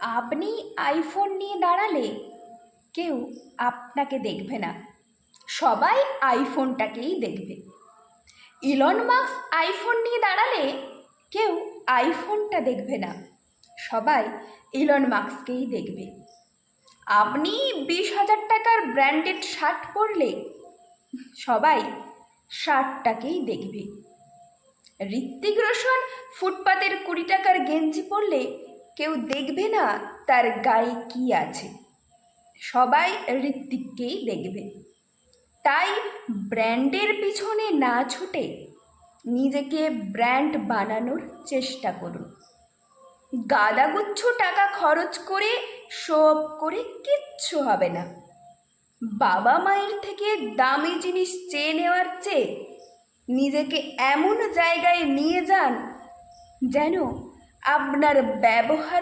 আপনি আইফোন নিয়ে দাঁড়ালে কেউ আপনাকে দেখবে না, সবাই আইফোনটাকেই দেখবে। ইলন মাস্ক আইফোন নিয়ে দাঁড়ালে কেউ আইফোনটা দেখবে না, সবাই ইলন মাস্ককেই দেখবে। আপনি 20,000 টাকার ব্র্যান্ডেড শার্ট পরলে সবাই শার্টটাকেই দেখবে। ঋত্বিক রোশন ফুটপাতের 20 টাকার গেঞ্জি পরলে কেউ দেখবে না তার গায়ে কি আছে, সবাই ঋত্বিককেই দেখবে। তাই ব্র্যান্ডের পিছনে না ছুটে নিজেকে ব্র্যান্ড বানানোর চেষ্টা করুন। গাদাগুচ্ছ টাকা খরচ করে শো অফ করে কিচ্ছু হবে না। বাবা মায়ের থেকে দামি জিনিস চেয়ে নেওয়ার চেয়ে নিজেকে এমন জায়গায় নিয়ে যান যেন আপনার ব্যবহার